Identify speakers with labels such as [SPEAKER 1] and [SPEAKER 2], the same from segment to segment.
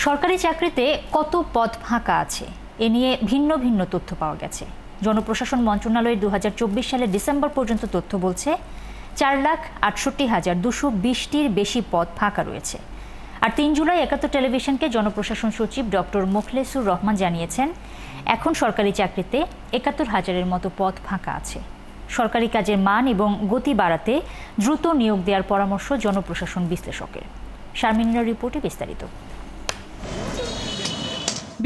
[SPEAKER 1] সরকারি চাকরিতে কত পদ ফাঁকা আছে এ নিয়ে ভিন্ন ভিন্ন তথ্য পাওয়া গেছে। জনপ্রশাসন মন্ত্রণালয়ের ২০২৪ সালের ডিসেম্বর পর্যন্ত তথ্য বলছে ৪,৬৮,২২০টির বেশি পদ ফাঁকা রয়েছে। আর ৩ জুলাই একাত্তর টেলিভিশনকে জনপ্রশাসন সচিব ডক্টর মোখলেসুর রহমান জানিয়েছেন, এখন সরকারি চাকরিতে ৭১,০০০-এর মতো পদ ফাঁকা আছে। সরকারি কাজের মান এবং গতি বাড়াতে দ্রুত নিয়োগ দেওয়ার পরামর্শ জনপ্রশাসন বিশ্লেষকের। শারমিনের রিপোর্টে বিস্তারিত।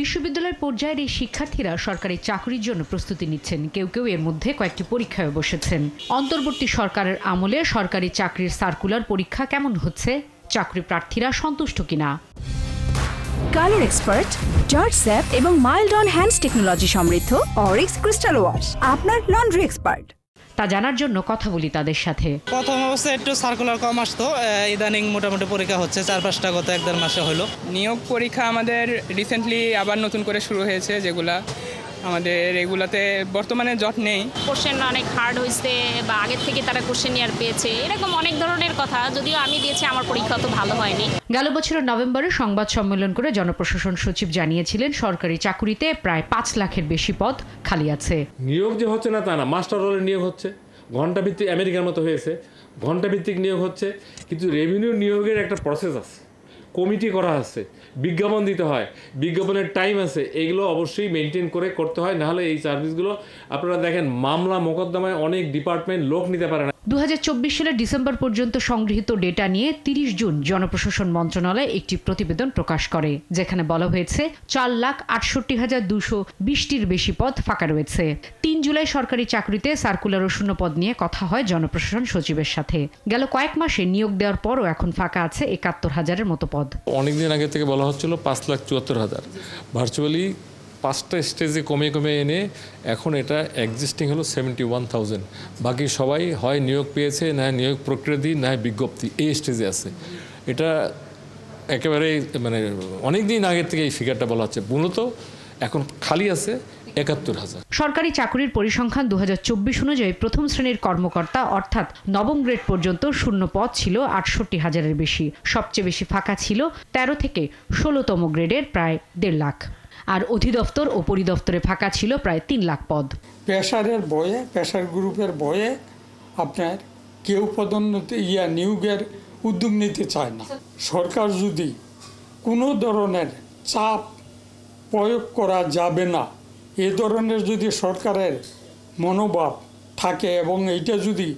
[SPEAKER 2] বিশ্ববিদ্যালয় পর্যায়ের এই শিক্ষার্থীরা সরকারি চাকরির জন্য প্রস্তুতি নিচ্ছেন। কেউ কেউ এর মধ্যে কয়েকটি পরীক্ষায় বসেছেন। অন্তর্বর্তী সরকারের আমলে সরকারি চাকরির সার্কুলার পরীক্ষা কেমন হচ্ছে, চাকরি প্রার্থীরা সন্তুষ্ট কিনা।
[SPEAKER 3] কালার এক্সপার্ট, জর্জ স্যাপ এবং মাইল্ড অন হ্যান্ডস টেকনোলজি সমৃদ্ধ অরিক্স ক্রিস্টাল ওয়াশ আপনার লন্ড্রি এক্সপার্ট।
[SPEAKER 2] তা জানার জন্য কথা বলি তাদের সাথে।
[SPEAKER 4] প্রথম অবস্থায় একটু সার্কুলার কম আসতো, ইদানিং মোটামুটি পরীক্ষা হচ্ছে ৪-৫টা গত ১-১.৫ মাসে হলো।
[SPEAKER 5] নিয়োগ পরীক্ষা আমাদের রিসেন্টলি আবার নতুন করে শুরু হয়েছে, যেগুলা আমাদের এগুলাতে বর্তমানে জট নেই।
[SPEAKER 6] কোশ্চেন অনেক হার্ড হয়েছে বা আগের থেকে তারা কোশ্চেন ইয়ার পেয়েছে, এরকম অনেক ধরনের কথা। যদিও আমি দিয়েছি, আমার পরীক্ষা তো ভালো হয়নি।
[SPEAKER 2] গেল বছরের নভেম্বরে সংবাদ সম্মেলন করে জনপ্রশাসন সচিব জানিয়েছিলেন, সরকারি চাকুরিতে প্রায় ৫ লাখের বেশি পদ খালি আছে।
[SPEAKER 7] নিয়োগ যে হচ্ছে না তা না, মাস্টার রোলের নিয়োগ হচ্ছে, ঘণ্টাভিত্তিক আমেরিকার মতো হয়েছে, ঘণ্টাভিত্তিক নিয়োগ হচ্ছে। কিন্তু রেভিনিউ নিয়োগের একটা প্রসেস আছে, কমিটি করা আছে, বিজ্ঞাপন দিতে হয়, বিজ্ঞাপনের টাইম আছে, এগুলো অবশ্যই মেনটেন করে করতে হয়। নাহলে এই সার্ভিসগুলো আপনারা দেখেন মামলা মোকদ্দমায় অনেক ডিপার্টমেন্ট লোক নিতে পারে না।
[SPEAKER 2] ২০২৪ সালের ডিসেম্বর পর্যন্ত সংগৃহীত ডেটা নিয়ে ৩০ জুন জনপ্রশাসন মন্ত্রণালয় একটি প্রতিবেদন প্রকাশ করে, যেখানে বলা হয়েছে ৪,৬৮,২২০টির বেশি পদ ফাঁকা রয়েছে। ৩ জুলাই সরকারি চাকরিতে সার্কুলার ও শূন্য পদ নিয়ে কথা হয় জনপ্রশাসন সচিবের সাথে। গেল কয়েক মাসে নিয়োগ দেওয়ার পরও এখন ফাঁকা আছে ৭১,০০০-এর মতো পদ।
[SPEAKER 7] অনেকদিন আগে থেকে বলা হচ্ছিল ৫,৭৪,০০০, ভার্চুয়ালি 5টা স্টেজে কমে কমে এনে এখন এটা এক্সিস্টিং হলো 71,000। বাকি সবাই হয় নিয়োগ পেয়েছে, না নিয়োগ প্রক্রিয়াধীন, না বিজ্ঞপ্তি, এই স্টেজে আছে। এটা একেবারে মানে অনেক দিন আগের থেকে এই ফিগারটা বলা হচ্ছে। মূলত এখন খালি আছে ৭১,০০০।
[SPEAKER 2] সরকারি চাকরির পরিসংখ্যান ২০২৪ অনুযায়ী প্রথম শ্রেণীর কর্মকর্তা অর্থাৎ নবম গ্রেড পর্যন্ত শূন্য পদ ছিল ৬৮,০০০-এর বেশি। সবচেয়ে বেশি ফাঁকা ছিল ১৩ থেকে ১৬তম গ্রেডের প্রায় ১.৫ লাখ। আর অধিদপ্তর ও পরিদপ্তরে ফাঁকা ছিল প্রায় ৩ লাখ পদ।
[SPEAKER 8] পেশারের বয়ে, পেশার গ্রুপের বয়ে আপনার কেউ পদোন্নতি নিয়োগের উদ্যোগ নিতে চায় না। সরকার যদি কোনো ধরনের চাপ প্রয়োগ করা যাবে না, এ ধরনের যদি সরকারের মনোভাব থাকে এবং এইটা যদি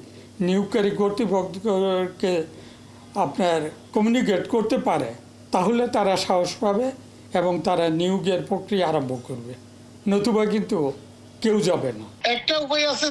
[SPEAKER 8] নিয়োগকারী কর্তৃপক্ষকে আপনার কমিউনিকেট করতে পারে, তাহলে তারা সাহস পাবে এবং তারা নিয়োগের প্রক্রিয়া আরম্ভ করবে। নতুবা কিন্তু কেউ যাবে না।
[SPEAKER 9] একটা উপায় আছে,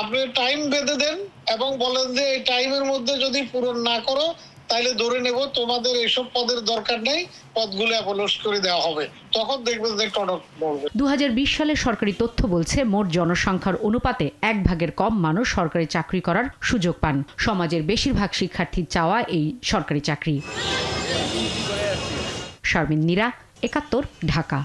[SPEAKER 9] আপনি টাইম বেঁধে দেন এবং বলেন যে এই টাইমের মধ্যে যদি পূরণ না করো তাহলে ধরে নেব তোমাদের এইসব পদের দরকার নেই, পদগুলো অ্যাপোলোস করে দেওয়া হবে। তখন দেখবেন যে টনক বলবে।
[SPEAKER 2] ২০২০ সালের সরকারি তথ্য বলছে, মোট জনসংখ্যার অনুপাতে ১ ভাগের কম মানুষ সরকারি চাকরি করার সুযোগ পান। সমাজের বেশিরভাগ শিক্ষার্থীর চাওয়া এই সরকারি চাকরি। শারমিন নীরা, একাত্তর, ঢাকা।